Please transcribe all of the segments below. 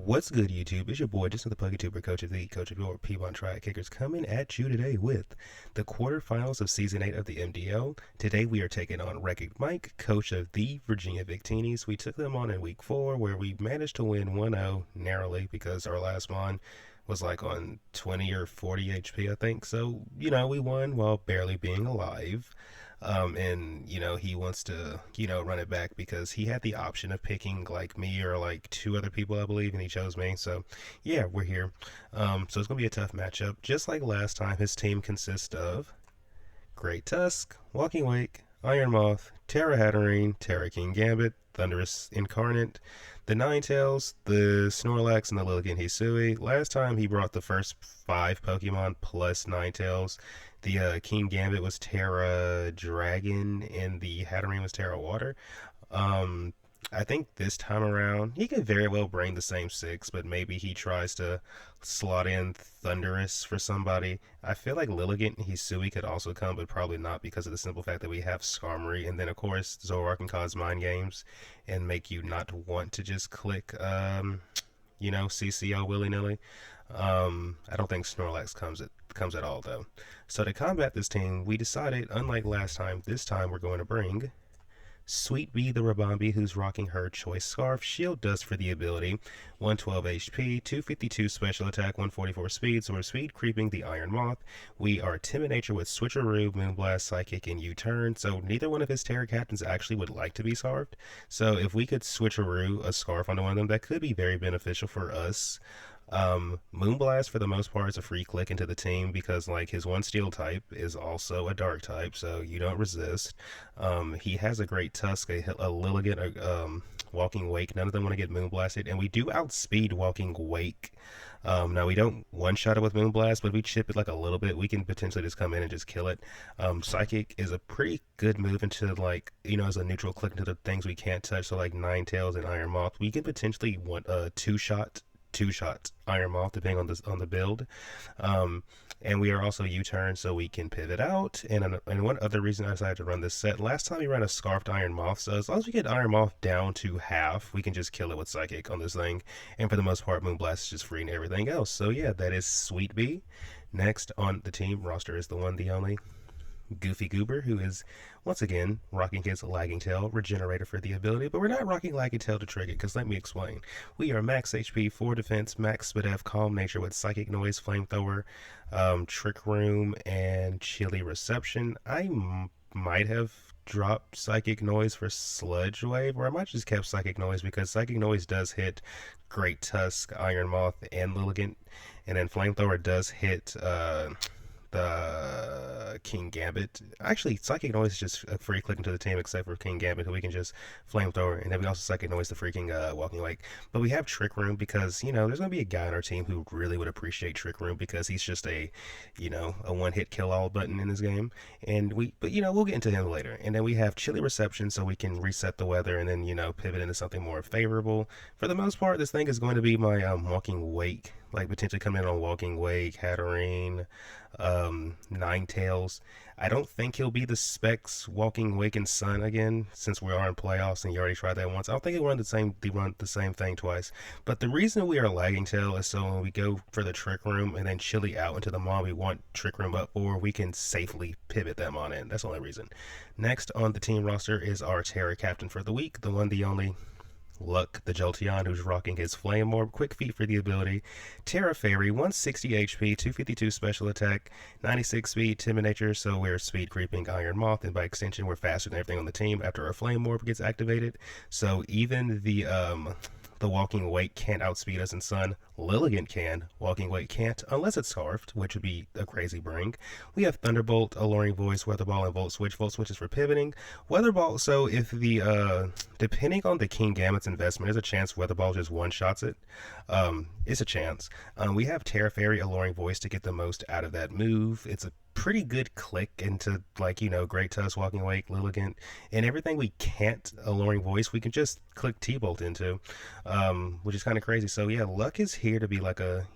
What's good, YouTube? It's your boy, just the PuckyTuber, coach of your P1 Triad Kickers, coming at you today with the quarterfinals of Season 8 of the MDL. Today we are taking on Wrecked Mike, coach of the Virginia Victinis. We took them on in Week 4, where we managed to win 1-0 narrowly because our last one was like on 20 or 40 HP, I think. So, we won while barely being alive. And he wants to run it back because he had the option of picking like me or like two other people, I believe, and he chose me. So yeah, we're here. So it's gonna be a tough matchup. Just like last time, his team consists of Great Tusk, Walking Wake, Iron Moth, Terra Hatterene, Terra King Gambit, Thunderous Incarnate, the Ninetales, the Snorlax, and the Lilligant Hisui. Last time he brought the first 5 Pokemon plus Ninetales. The King Gambit was Terra Dragon, and the Hatterene was Terra Water. Um, I think this time around he could very well bring the same 6, but maybe he tries to slot in Thunderous for somebody. I feel like Lilligant and Hisui could also come, but probably not because of the simple fact that we have Skarmory, and then of course Zoroark can cause mind games and make you not want to just click CCO willy nilly. I don't think Snorlax comes at all though. So to combat this team, we decided, unlike last time, this time we're going to bring Sweet Bee the Rabambi, who's rocking her Choice Scarf. Shield Dust for the ability, 112 HP, 252 special attack, 144 speed, so we're speed creeping the Iron Moth. We are Timid Nature with Switcheroo, Moonblast, Psychic, and U-Turn, so neither one of his Terra Captains actually would like to be Scarfed. So if we could Switcheroo a Scarf onto one of them, that could be very beneficial for us. Moonblast for the most part is a free click into the team because like his one steel type is also a dark type, so you don't resist. He has a great Tusk, a Lilligant, a Walking Wake. None of them want to get Moonblasted, and we do outspeed Walking Wake. Now we don't one-shot it with Moonblast, but if we chip it like a little bit, we can potentially just come in and just kill it. Psychic is a pretty good move into like, as a neutral click into the things we can't touch, so like Ninetales and Iron Moth. We can potentially want a two shots Iron Moth depending on the build. And we are also U-turn, so we can pivot out. And one other reason I decided to run this set, last time we ran a Scarfed Iron Moth, so as long as we get Iron Moth down to half, we can just kill it with Psychic on this thing. And for the most part, Moonblast is just free and everything else. So yeah, that is Sweet Bee. Next on the team roster is the one, the only Goofy Goober, who is once again rocking his Lagging Tail Regenerator for the ability, but we're not rocking Lagging Tail to trigger it, because let me explain. We are max HP, 4 defense, max SPDF, Calm Nature with Psychic Noise, Flamethrower, Trick Room, and Chilly Reception. I might have dropped Psychic Noise for Sludge Wave, or I might just kept Psychic Noise because Psychic Noise does hit Great Tusk, Iron Moth, and Lilligant, and then Flamethrower does hit the King Gambit. Actually, Psychic Noise is just a free click into the team except for King Gambit, who we can just Flamethrower, and then we also Psychic Noise the freaking Walking Wake. But we have Trick Room because, there's going to be a guy on our team who really would appreciate Trick Room because he's just a one-hit kill-all button in this game. And we'll get into him later. And then we have Chilly Reception so we can reset the weather and then, pivot into something more favorable. For the most part, this thing is going to be my Walking Wake, like potentially come in on Walking Wake, Hatterene, Ninetales. I don't think he'll be the Specs Walking Wake and Sun again, since we are in playoffs and you already tried that once. I don't think he'll run the same thing twice. But the reason we are Lagging Tail is so when we go for the Trick Room and then Chilly out into the mall we want Trick Room up for, we can safely pivot them on in. That's the only reason. Next on the team roster is our Terra Captain for the week, the one, the only Luck, the Jolteon, who's rocking his Flame Orb, Quick Feet for the ability, Terra Fairy, 160 HP, 252 special attack, 96 speed, Timid Nature, so we're speed creeping Iron Moth, and by extension we're faster than everything on the team after our Flame Orb gets activated. So even the Walking Wake can't outspeed us in Sun. Lilligant can. Walking Wake can't, unless it's Scarfed, which would be a crazy bring. We have Thunderbolt, Alluring Voice, Weather Ball, and Volt Switch. Volt Switch is for pivoting. Weather Ball, so if depending on the King Gambit's investment, there's a chance Weather Ball just one-shots it. It's a chance. We have Terra Fairy, Alluring Voice to get the most out of that move. It's a pretty good click into Great Tusk, Walking Wake, Lilligant, and everything we can't Alluring Voice, we can just click T-Bolt into, which is kind of crazy. So yeah, Luck is here to be like a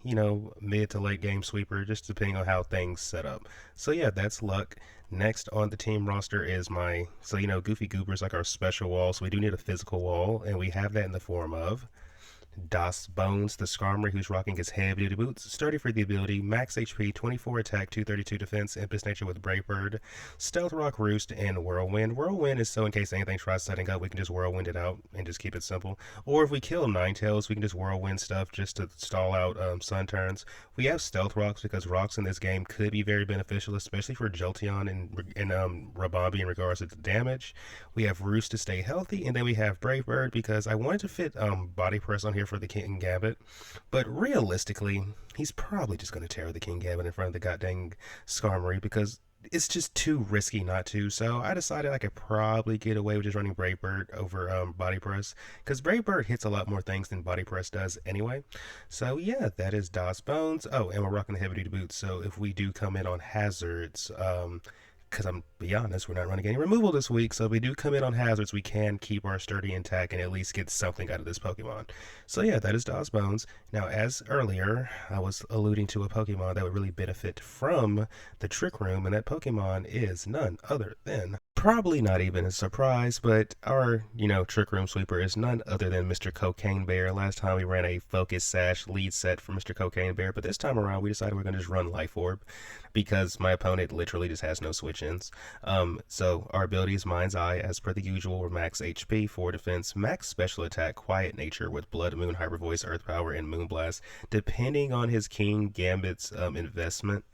mid to late game sweeper, just depending on how things set up. So yeah, that's Luck. Next on the team roster is Goofy Goober is like our special wall, so we do need a physical wall, and we have that in the form of Das Bones, the Skarmory, who's rocking his heavy duty boots. Sturdy for the ability, max HP, 24 attack, 232 defense, Impus Nature with Brave Bird, Stealth Rock, Roost, and Whirlwind. Whirlwind is so in case anything tries setting up, we can just Whirlwind it out and just keep it simple. Or if we kill Ninetales, we can just Whirlwind stuff just to stall out Sun turns. We have Stealth Rocks because rocks in this game could be very beneficial, especially for Jolteon and Rabambi in regards to the damage. We have Roost to stay healthy, and then we have Brave Bird because I wanted to fit Body Press on here for the King Gambit, but realistically, he's probably just going to tear the King Gambit in front of the goddamn Skarmory because it's just too risky not to. So I decided I could probably get away with just running Brave Bird over Body Press because Brave Bird hits a lot more things than Body Press does anyway. So yeah, that is Das Bones. Oh, and we're rocking the heavy duty boots. So if we do come in on hazards, because I'm be honest, we're not running any removal this week, so if we do come in on hazards, we can keep our sturdy intact and at least get something out of this Pokemon. So yeah, that is Das Bones. Now, as earlier, I was alluding to a Pokemon that would really benefit from the Trick Room, and that Pokemon is none other than probably not even a surprise, but our, Trick Room Sweeper is none other than Mr. Cocaine Bear. Last time we ran a Focus Sash lead set for Mr. Cocaine Bear, but this time around we decided we're going to just run Life Orb because my opponent literally just has no switch-ins. So our ability is Mind's Eye, as per the usual. We're max HP, 4 defense, max special attack, Quiet Nature with Blood Moon, Hyper Voice, Earth Power, and Moonblast, depending on his King Gambit's investment.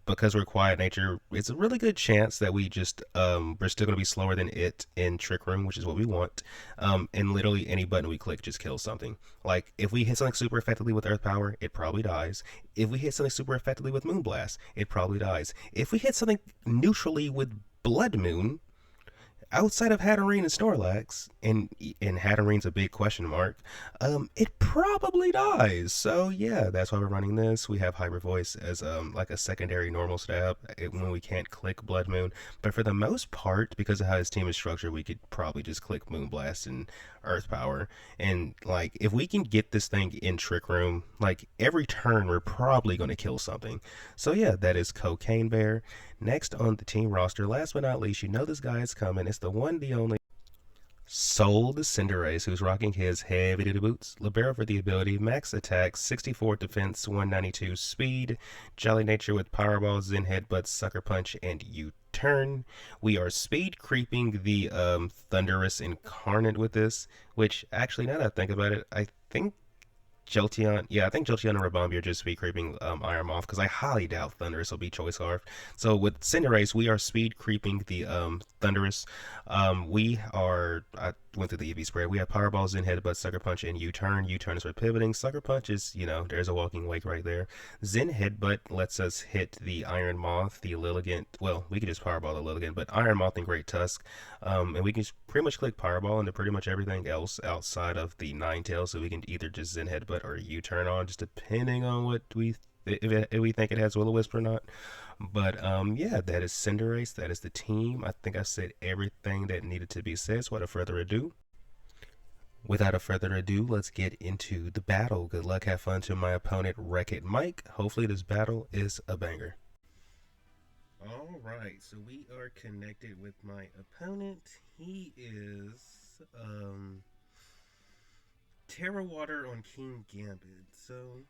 Because we're Quiet Nature, it's a really good chance that we're still going to be slower than it in Trick Room, which is what we want. And literally any button we click just kills something. Like, if we hit something super effectively with Earth Power, it probably dies. If we hit something super effectively with Moonblast, it probably dies. If we hit something neutrally with Blood Moon, outside of Hatterene and Snorlax, and Hatterene's a big question mark, it probably dies. So yeah, that's why we're running this. We have Hyper Voice as like a secondary normal stab when we can't click Blood Moon. But for the most part, because of how his team is structured, we could probably just click Moonblast and Earth Power. And like, if we can get this thing in Trick Room, like every turn, we're probably going to kill something. So yeah, that is Cocaine Bear. Next on the team roster, last but not least, this guy is coming. It's the one, the only Soul the Cinderace, who's rocking his heavy duty boots. Libero for the ability, max attack, 64 defense, 192 speed. Jolly Nature with Powerball, Zen Headbutt, Sucker Punch, and U-Turn. We are speed creeping the Thunderous Incarnate with this, which actually, now that I think about it, I think Jolteon, yeah, I think Jolteon and Rabambi are just speed creeping Iron Moth because I highly doubt Thundurus will be Choice Scarf. So with Cinderace, we are speed creeping the Thundurus. I went through the EV spread. We have Powerball, Zen Headbutt, Sucker Punch, and U-Turn. U-Turn is for pivoting. Sucker Punch is, there's a walking wake right there. Zen Headbutt lets us hit the Iron Moth, the Lilligant. Well, we could just Powerball the Lilligant, but Iron Moth and Great Tusk. And we can just pretty much click Powerball into pretty much everything else outside of the Ninetales. So we can either just Zen Headbutt or U-Turn on, just depending on what if we think it has Will-O-Wisp or not. But yeah, that is Cinderace. That is the team. I think I said everything that needed to be said. So without a further ado, let's get into the battle. Good luck, have fun to my opponent, Wreck-It Mike. Hopefully this battle is a banger. All right, so we are connected with my opponent. He is Terra Water on King Gambit. So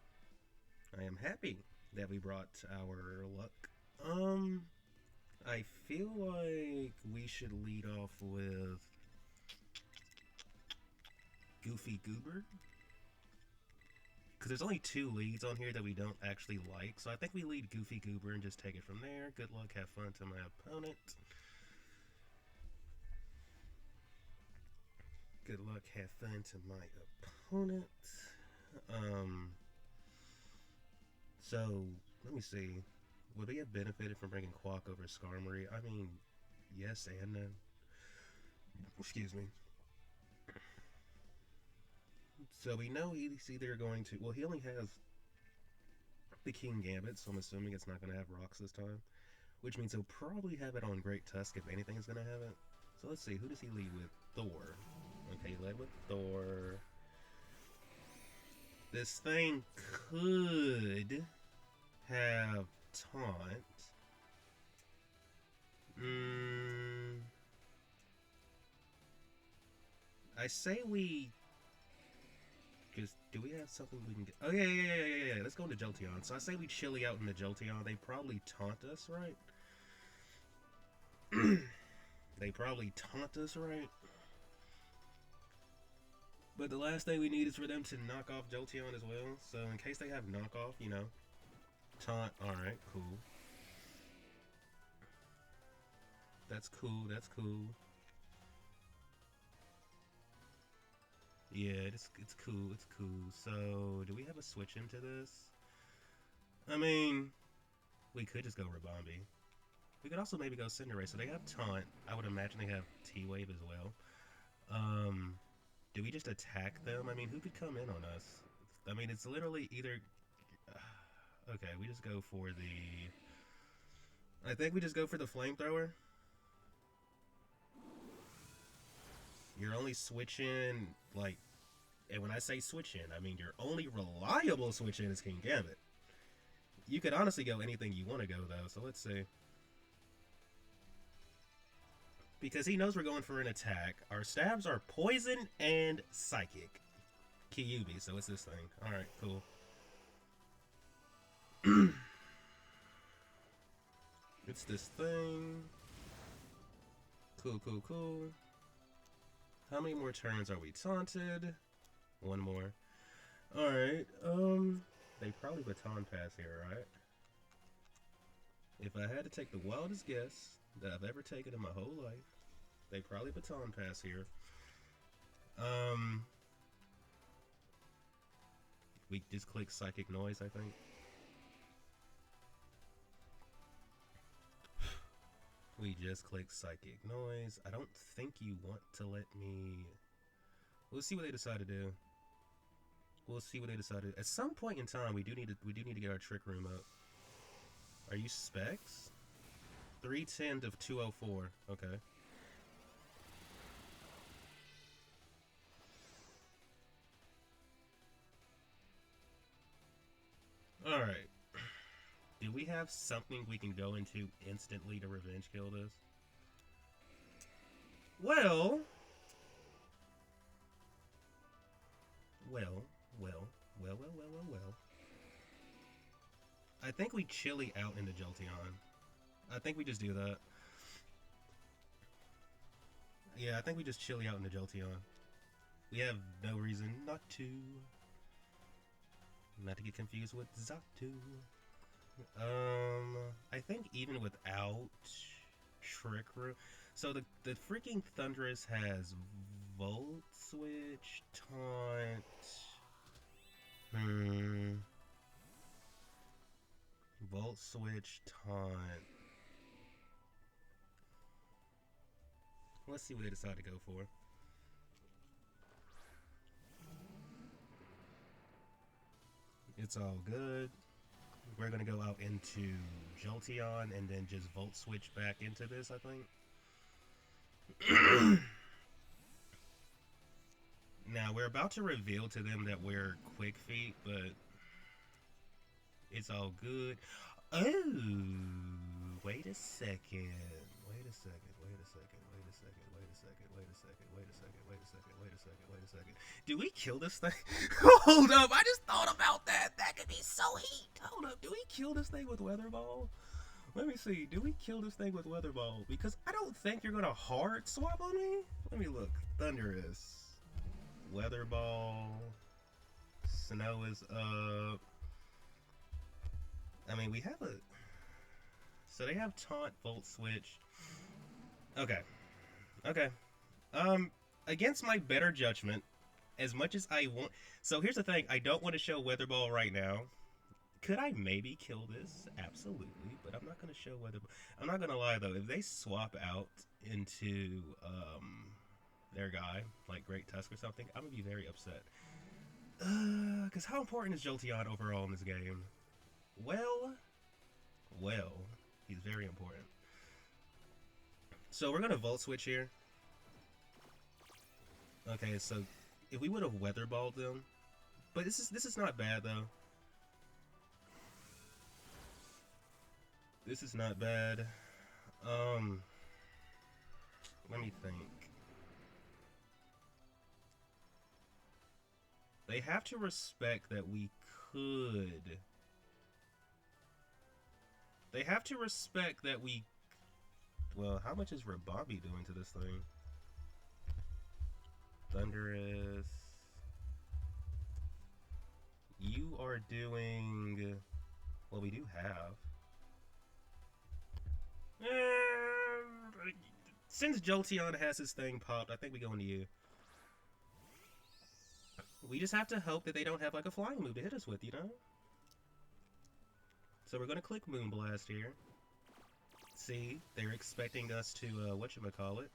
I am happy that we brought our luck. I feel like we should lead off with Goofy Goober, because there's only 2 leads on here that we don't actually like, so I think we lead Goofy Goober and just take it from there. Good luck, have fun to my opponent. Good luck, have fun to my opponent. So, let me see. Would we have benefited from bringing Quack over Skarmory? I mean, yes and no. Excuse me. So we know he's either going to... Well, he only has the King Gambit, so I'm assuming it's not going to have rocks this time. Which means he'll probably have it on Great Tusk if anything is going to have it. So let's see, who does he lead with? Thor. Okay, he led with Thor. This thing could have Taunt. I say we Because do we have something we can get? Oh, yeah. Let's go into Jolteon. So I say we chilly out in the Jolteon. They probably taunt us, right? They probably taunt us, right? But the last thing we need is for them to knock off Jolteon as well. So in case they have knockoff, you know, taunt. Alright, cool. That's cool, that's cool. Yeah, it's cool, it's cool. So, do we have a switch into this? I mean, we could just go Rabombi. We could also maybe go Cinderace. So they have Taunt. I would imagine they have T-Wave as well. Do we just attack them? I mean, who could come in on us? I mean, it's literally either... Okay, we just go for the... I think we just go for the Flamethrower. You're only switching, like... And when I say switch in, I mean your only reliable switch in is King Gambit. You could honestly go anything you want to go, though, so let's see. Because he knows we're going for an attack. Our stabs are Poison and Psychic. Kyuubi, so it's this thing. Alright, cool. It's this thing. Cool, cool, cool. How many more turns are we taunted? One more. Alright, they probably baton pass here, right? If I had to take the wildest guess that I've ever taken in my whole life, they probably baton pass here. We just click Psychic Noise, I think. We just click Psychic Noise. I don't think you want to let me... We'll see what they decide to do. We'll see what they decide to do. At some point in time, we do need to get our Trick Room up. Are you Specs? 310 of 204. Okay. Alright. Do we have something we can go into instantly to revenge kill this? Well... Well. I think we chilly out into Jolteon. I think we just do that. Yeah, I think we just chilly out into Jolteon. We have no reason not to. Not to get confused with Xatu. I think even without Trick Room... So the freaking Thundurus has Volt Switch, Taunt... Volt Switch, Taunt... Let's see what they decide to go for. It's all good. We're going to go out into Jolteon and then just Volt Switch back into this, I think. Now, we're about to reveal to them that we're Quick Feet, but it's all good. Oh, wait a second. Do we kill this thing? Hold up, I just thought about that. That could be so heat. Hold up, do we kill this thing with Weather Ball? Let me see. Do we kill this thing with Weather Ball? Because I don't think you're going to hard swap on me. Let me look. Thundurus. Weather Ball. Snow is up. I mean, we have a... So they have Taunt, Volt Switch. Okay. Against my better judgment, as much as I want... So here's the thing. I don't want to show Weather Ball right now. Could I maybe kill this? Absolutely. But I'm not going to show Weather Ball. I'm not going to lie, though. If they swap out into their guy, like Great Tusk or something, I'm going to be very upset. Because how important is Jolteon overall in this game? Well, he's very important. So we're going to Volt Switch here. Okay, so if we would have Weather Balled them, but this is not bad though. This is not bad. Let me think. They have to respect that we could. They have to respect that we... Well, how much is Rabobby doing to this thing? Thunderous. You are doing... Well, we do have. Since Jolteon has his thing popped, I think we go into you. We just have to hope that they don't have like a flying move to hit us with, you know? So we're going to click Moonblast here. See, they're expecting us to, whatchamacallit.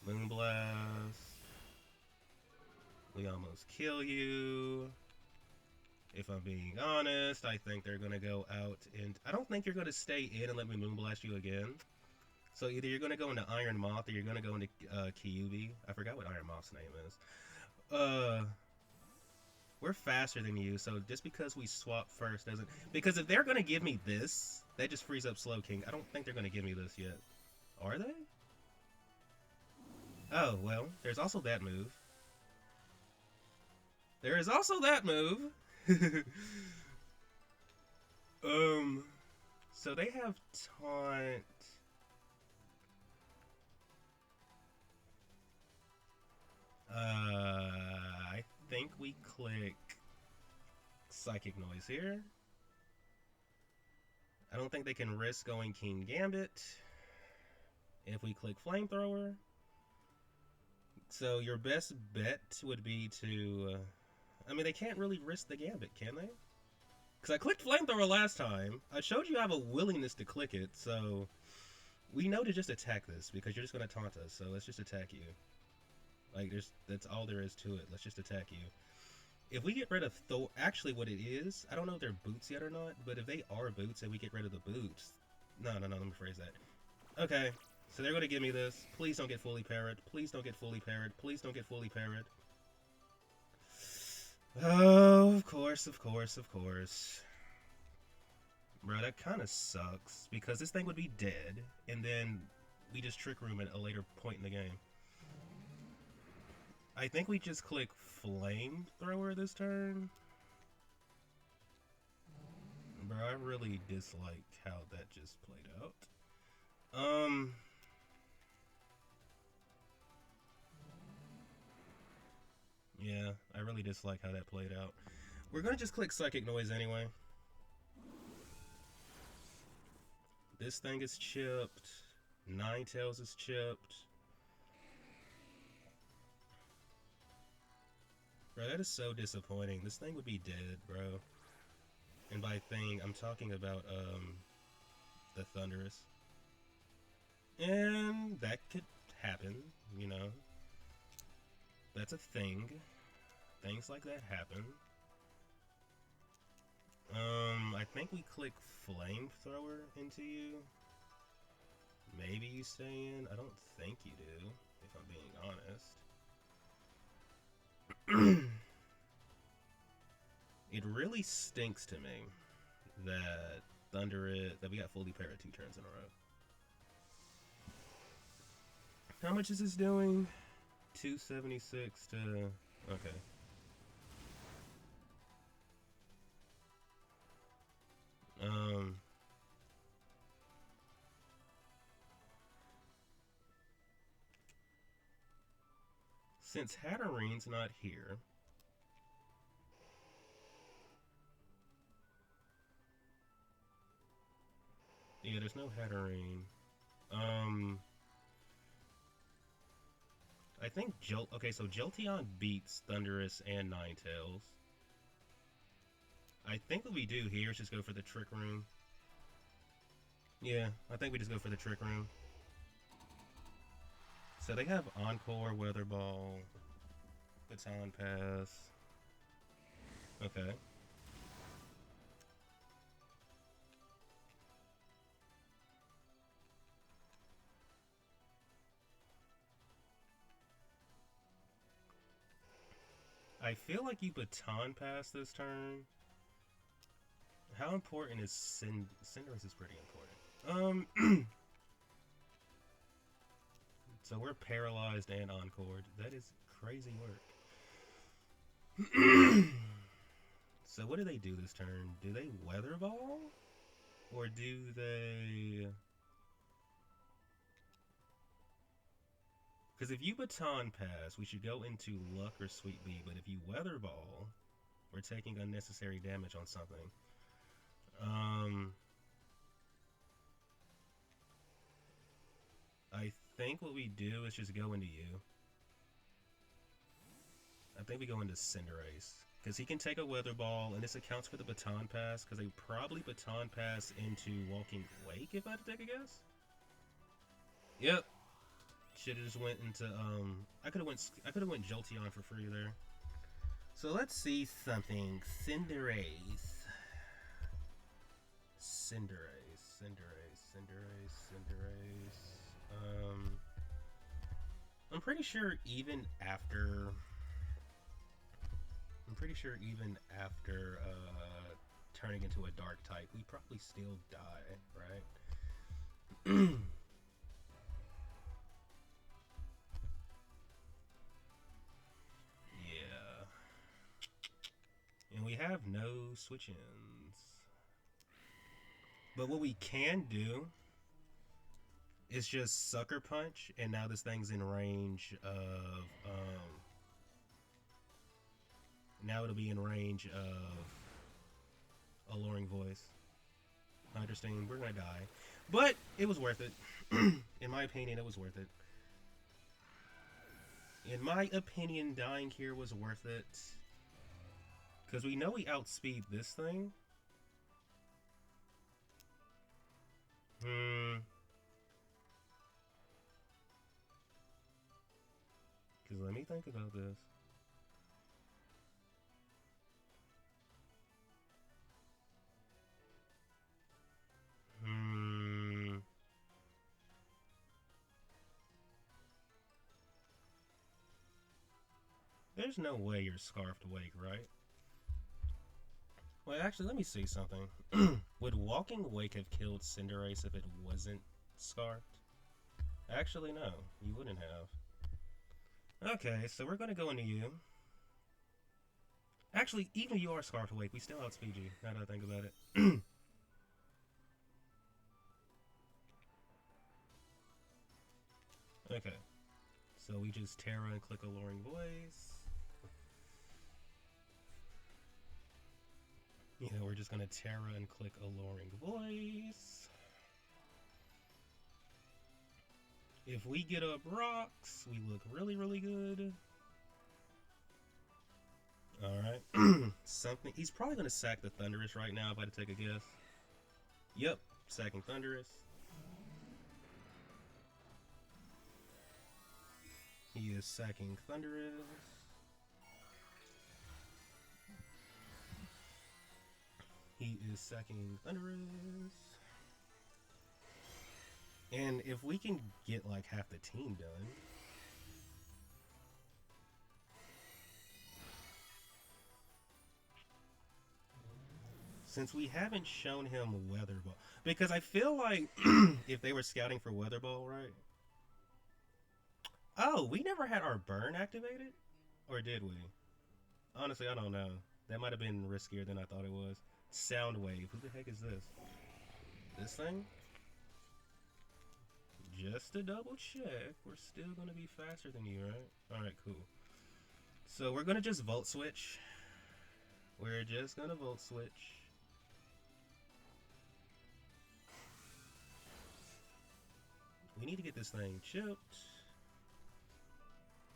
Moonblast. We almost kill you. If I'm being honest, I think they're going to go out and... I don't think you're going to stay in and let me Moonblast you again. So either you're going to go into Iron Moth or you're going to go into Kyuubi. I forgot what Iron Moth's name is. We're faster than you, so just because we swap first doesn't... Because if they're going to give me this, that just frees up Slowking. I don't think they're going to give me this yet. Are they? Oh, well, there's also that move. There is also that move. So they have Taunt. I think we click Psychic Noise here. I don't think they can risk going King Gambit if we click Flamethrower. So your best bet would be to... I mean, they can't really risk the Gambit, can they? Because I clicked Flamethrower last time. I showed you I have a willingness to click it, so... We know to just attack this, because you're just going to taunt us, so let's just attack you. Like, that's all there is to it. Let's just attack you. If we get rid of Thor... Actually, what it is... I don't know if they're boots yet or not, but if they are boots and we get rid of the boots... No, let me phrase that. Okay, so they're going to give me this. Please don't get fully parried. Please don't get fully parried. Please don't get fully parried. Oh, of course. Bro, that kind of sucks, because this thing would be dead, and then we just Trick Room at a later point in the game. I think we just click Flamethrower this turn. Bro, I really dislike how that just played out. Yeah, I really dislike how that played out. We're gonna just click Psychic Noise anyway. This thing is chipped. Ninetales is chipped. Bro, that is so disappointing. This thing would be dead, bro. And by thing, I'm talking about, the Thunderous. And that could happen, you know. That's a thing. Things like that happen. I think we click Flamethrower into you. Maybe you stay in. I don't think you do, if I'm being honest. It really stinks to me that that we got fully parried 2 turns in a row. How much is this doing? 276 to... Okay. Since Hatterene's not here... Yeah, there's no Hatterene. I think okay, so Jolteon beats Thunderous and Ninetales. I think what we do here is just go for the Trick Room. Yeah, I think we just go for the Trick Room. So they have Encore, Weather Ball, Baton Pass. Okay. I feel like you Baton Pass this turn. How important is Cinderace is pretty important. So we're paralyzed and encored. That is crazy work. So what do they do this turn? Do they Weather Ball? Or do they... Because if you Baton Pass, we should go into Luck or Sweet Bee. But if you Weather Ball, we're taking unnecessary damage on something. I think what we do is just go into you. I think we go into Cinderace. Because he can take a Weather Ball, and this accounts for the Baton Pass, because they probably Baton Pass into Walking Wake, if I had to take a guess. Yep. Should have just went into, I could have went Jolteon for free there. So let's see something. Cinderace. I'm pretty sure even after turning into a dark type, we probably still die, right? Yeah. And we have no switch-ins. But what we can do is just Sucker Punch, and now this thing's in range of, now it'll be in range of Alluring Voice. I understand we're gonna die. But it was worth it. In my opinion, it was worth it. In my opinion, dying here was worth it. Because we know we outspeed this thing. Because let me think about this. There's no way you're Scarfed Wake, right? Well, actually, let me see something. Would Walking Wake have killed Cinderace if it wasn't Scarfed? Actually, no. You wouldn't have. Okay, so we're going to go into you. Actually, even if you are Scarfed Wake, we still outspeed you, now that I think about it. Okay. So we just Terra and click Alluring Voice. Yeah, we're just gonna Terra and click Alluring Voice. If we get up rocks, we look really, really good. Alright. Something. He's probably gonna sack the Thundurus right now if I had to take a guess. Yep, sacking Thundurus. He is sacking Thundurus. He is sacking Thundurus. And if we can get like half the team done. Since we haven't shown him Weather Ball. Because I feel like if they were scouting for Weather Ball, right? Oh, we never had our burn activated? Or did we? Honestly, I don't know. That might have been riskier than I thought it was. Sound Wave. Who the heck is this? This thing? Just to double check, we're still going to be faster than you, right? Alright, cool. So we're going to just Volt Switch. We're just going to Volt Switch. We need to get this thing chipped.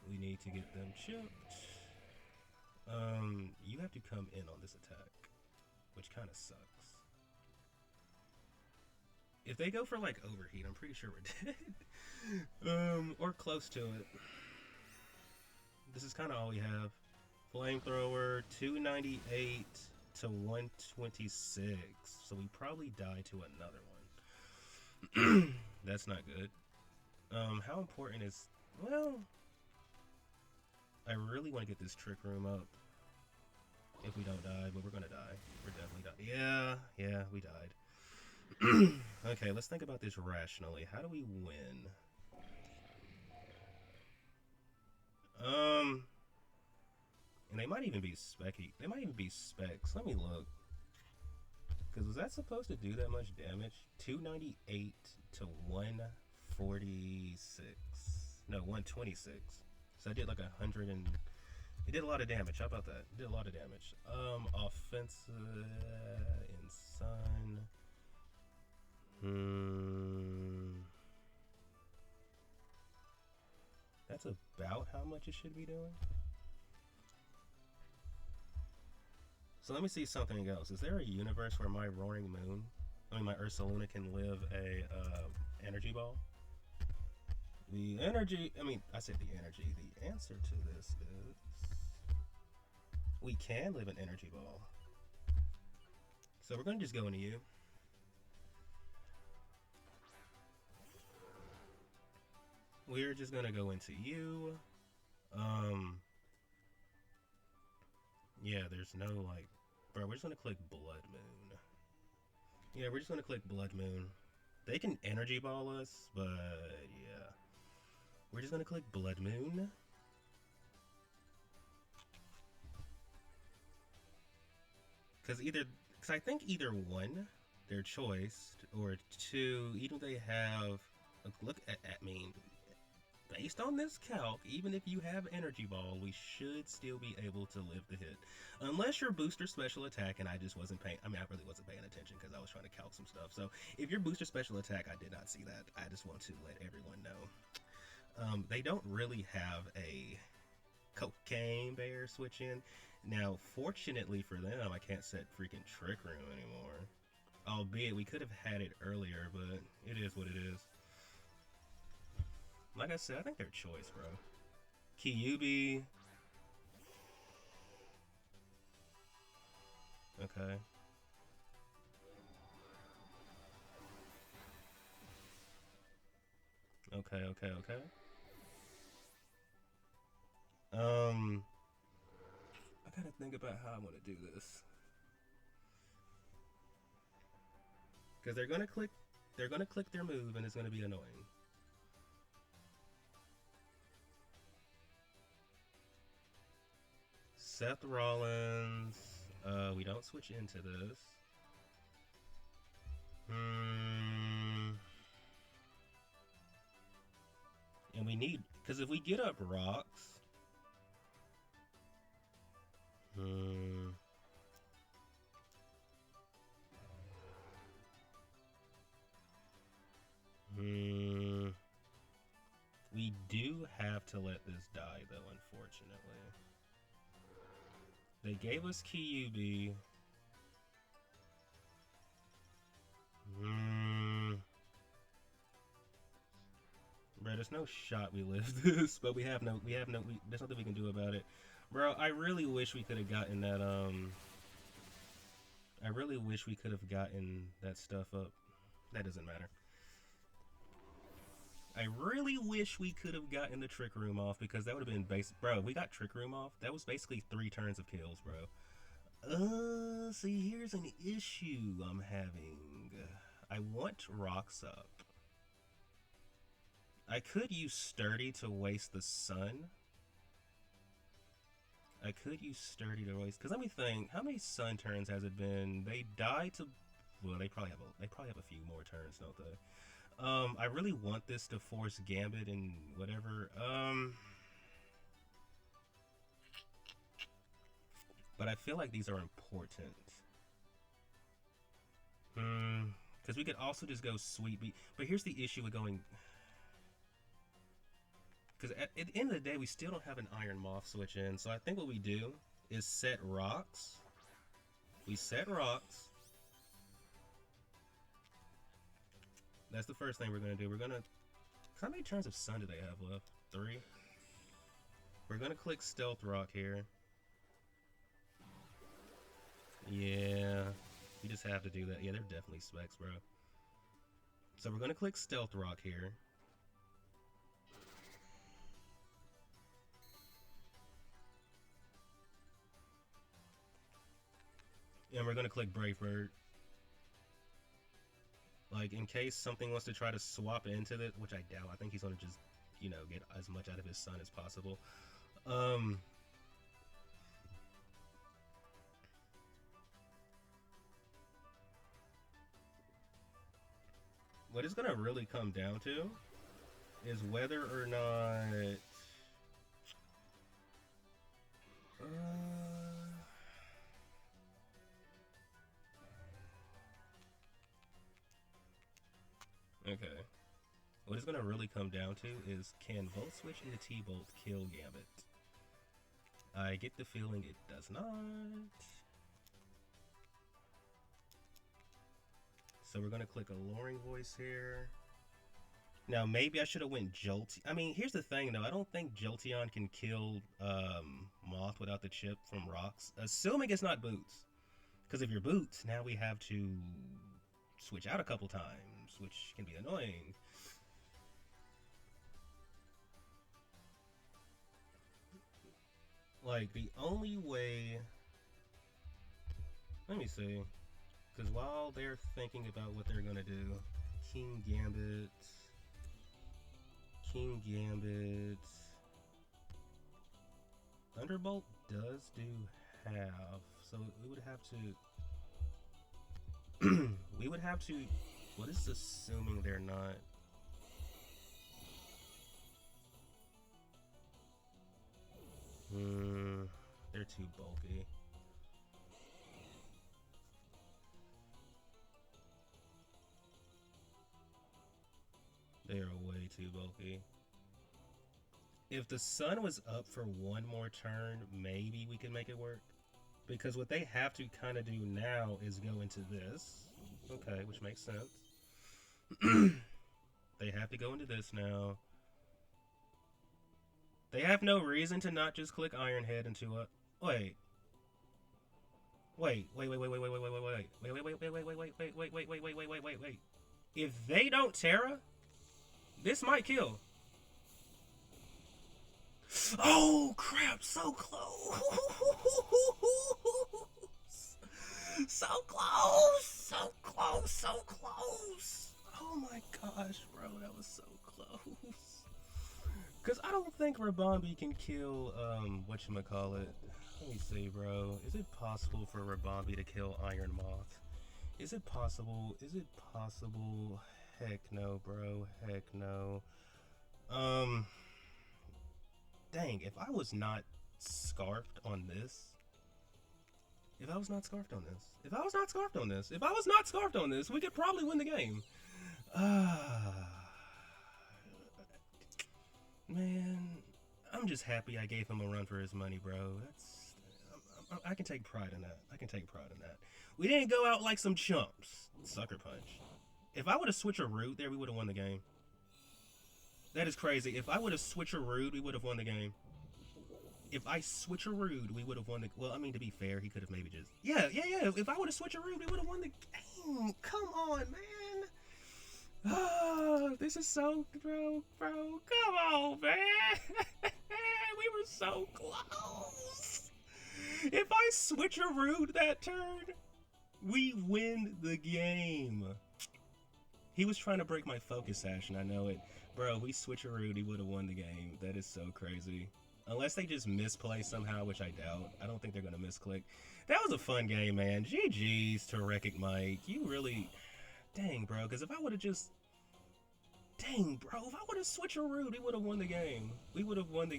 We need to get them chipped. You have to come in on this attack, which kind of sucks. If they go for like Overheat, I'm pretty sure we're dead. Or close to it. This is kind of all we have. Flamethrower, 298 to 126. So we probably die to another one. That's not good. How important is... Well... I really want to get this Trick Room up. If we don't die, but we're gonna die. We're definitely dying. Yeah, we died. Okay, let's think about this rationally. How do we win? Um, and they might even be specky. They might even be specs. Let me look. Because was that supposed to do that much damage? 298 to 146. No, 126. So I did like 100 and... It did a lot of damage. How about that? It did a lot of damage. Offensive and sun. That's about how much it should be doing. So let me see something else. Is there a universe where my Roaring Moon, my Ursaluna can live a energy ball? The energy, I said the energy. The answer to this is we can live an energy ball. So we're going to just go into you. We're just going to go into you. Yeah, there's no like... Bro, we're just going to click Blood Moon. Yeah, we're just going to click Blood Moon. They can energy ball us, but yeah. We're just going to click Blood Moon. Because I think either one, their choice, or two, even if they have... Look at based on this calc, even if you have Energy Ball, we should still be able to live the hit. Unless your booster special attack, and I just wasn't paying... I really wasn't paying attention because I was trying to calc some stuff. So, if your booster special attack, I did not see that. I just want to let everyone know. They don't really have a Cocaine Bear switch in. Now, fortunately for them, I can't set freaking Trick Room anymore. Albeit, we could have had it earlier, but it is what it is. Like I said, I think their choice, bro. Kyuubi. Okay. Okay. I gotta think about how I want to do this. Because they're gonna click their move and it's gonna be annoying. Seth Rollins. We don't switch into this. And we need... Because if we get up rocks... We do have to let this die, though, unfortunately. They gave us Kyuubi. Bro, there's no shot we live this, but there's nothing we can do about it. Bro, I really wish we could have gotten that, I really wish we could have gotten that stuff up. That doesn't matter. I really wish we could have gotten the Trick Room off, because that would have been bro, we got Trick Room off. That was basically 3 turns of kills, bro. See, here's an issue I'm having. I want rocks up. I could use Sturdy to waste the sun. Because let me think, how many sun turns has it been? They die to... Well, they probably have a few more turns, don't they? I really want this to force Gambit and whatever. But I feel like these are important. Because we could also just go Sweet Beat. But here's the issue with going... Because at the end of the day, we still don't have an Iron Moth switch in. So I think what we do is set rocks. We set rocks. That's the first thing we're going to do. We're going to... How many turns of sun do they have left? 3? We're going to click Stealth Rock here. Yeah. We just have to do that. Yeah, they're definitely specs, bro. So we're going to click Stealth Rock here. And we're going to click Brave Bird. Like, in case something wants to try to swap into it, which I doubt. I think he's going to just, you know, get as much out of his sun as possible. Um, what it's gonna really come down to is whether or not. Okay. What it's gonna really come down to is can Volt Switch into T-Bolt kill Gambit? I get the feeling it does not. So we're gonna click Alluring Voice here. Now maybe I should have went Jolteon. I mean, here's the thing though. I don't think Jolteon can kill Moth without the chip from rocks, assuming it's not Boots. Because if you're Boots, now we have to switch out a couple times, which can be annoying. Like, the only way... Let me see. Because while they're thinking about what they're going to do, King Gambit... Thunderbolt does do half, so we would have to... we would have to... What is assuming they're not... they're too bulky. They are way too bulky. If the sun was up for one more turn, maybe we can make it work. Because what they have to kind of do now is go into this. Okay, which makes sense. They have to go into this now. They have no reason to not just click Iron Head into a... Wait. If they don't Terra, this might kill. Oh crap, so close. So close, so close, so close. Oh my gosh, bro, that was so close. Because I don't think Rabambi can kill, whatchamacallit. Let me see, bro. Is it possible for Rabambi to kill Iron Moth? Is it possible? Is it possible? Heck no, bro. Heck no. Dang, if I was not scarfed on this... If I was not scarfed on this, we could probably win the game. Man, I'm just happy I gave him a run for his money, bro. I can take pride in that. We didn't go out like some chumps. Sucker punch. If I would have switched a route there, we would have won the game. That is crazy. If I would have switched a route, we would have won the game. If I switch a route, we would have won the... Well, I mean, to be fair, he could have maybe just... Yeah. If I would have switched a route, we would have won the game. Come on, man. Oh, this is so... Bro, come on, man. We were so close. If I switch a route that turn, we win the game. He was trying to break my focus sash, and I know it. Bro, if we switch a route, he would have won the game. That is so crazy. Unless they just misplay somehow, which I doubt. I don't think they're going to misclick. That was a fun game, man. GG's to Wreck-It Mike. You really... Dang, bro. Because if I would have just... Dang, bro. If I would have switched a route, we would have won the game. We would have won the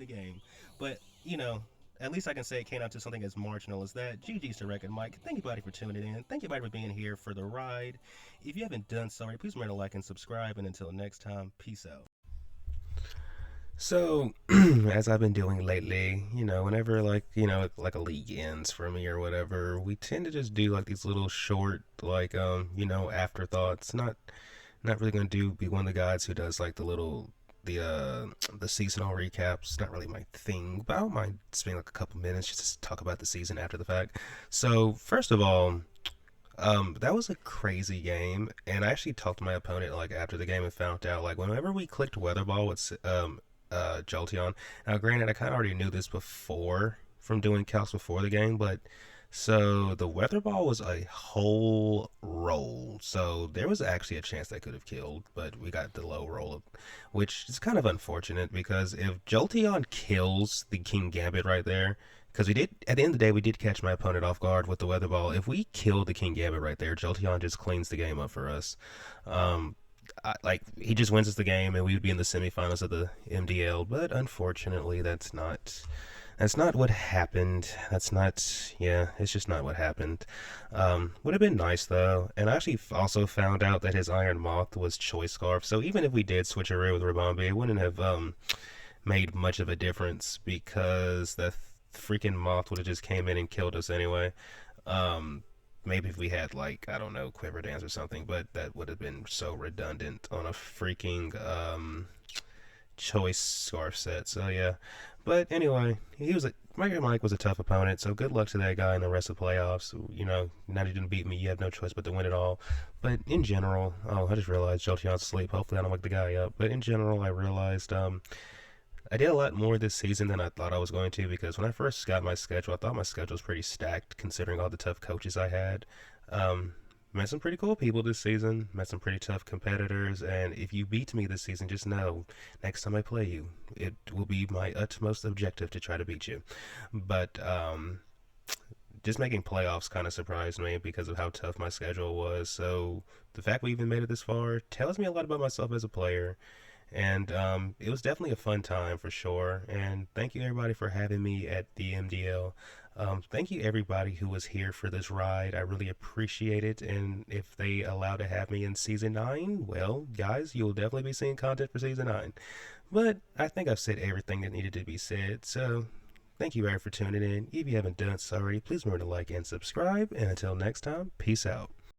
game. But, you know... At least I can say it came out to something as marginal as that. GG's to Wreck-It Mike. Thank you, buddy, for tuning in. Thank you, buddy, for being here for the ride. If you haven't done so already, please remember to like and subscribe. And until next time, peace out. So, as I've been doing lately, you know, whenever, like a league ends for me or whatever, we tend to just do, like, these little short, like, afterthoughts. Not really going to be one of the guys who does, like, the seasonal recaps. Not really my thing, but I don't mind spending like a couple minutes just to talk about the season after the fact. So first of all, that was a crazy game, and I actually talked to my opponent like after the game and found out like whenever we clicked Weather Ball with Jolteon. Now granted, I kind of already knew this before from doing calcs before the game, but So the weather ball was a whole roll. So there was actually a chance that could have killed, but we got the low roll, which is kind of unfortunate because if Jolteon kills the King Gambit right there, because we did at the end of the day we did catch my opponent off guard with the weather ball. If we kill the King Gambit right there, Jolteon just cleans the game up for us. Um, like he just wins us the game, and we would be in the semifinals of the MDL. But unfortunately, that's not what happened. That's not, yeah, it's just not what happened. Would have been nice though. And I actually also found out that his Iron Moth was Choice Scarf. So even if we did switch away with Rabambi, it wouldn't have made much of a difference because the freaking Moth would have just came in and killed us anyway. Um, Maybe if we had like, I don't know, Quiver Dance or something, but that would have been so redundant on a freaking choice scarf set. So yeah, but anyway, he was a Mike was a tough opponent. So good luck to that guy in the rest of the playoffs. You know, now that you didn't beat me, you have no choice but to win it all. But in general, oh, I just realized Jolteon's asleep. Hopefully, I don't wake the guy up. But in general, I realized I did a lot more this season than I thought I was going to because when I first got my schedule, I thought my schedule was pretty stacked considering all the tough coaches I had. Um, Met some pretty cool people this season, met some pretty tough competitors, and if you beat me this season, just know next time I play you, it will be my utmost objective to try to beat you. But just making playoffs kind of surprised me because of how tough my schedule was. So the fact we even made it this far tells me a lot about myself as a player. And it was definitely a fun time for sure. And thank you everybody for having me at the MDL. Thank you everybody who was here for this ride. I really appreciate it. And if they allow to have me in season 9, well, guys, you'll definitely be seeing content for season 9. But I think I've said everything that needed to be said. So thank you everybody for tuning in. If you haven't done so already, please remember to like and subscribe. And until next time, peace out.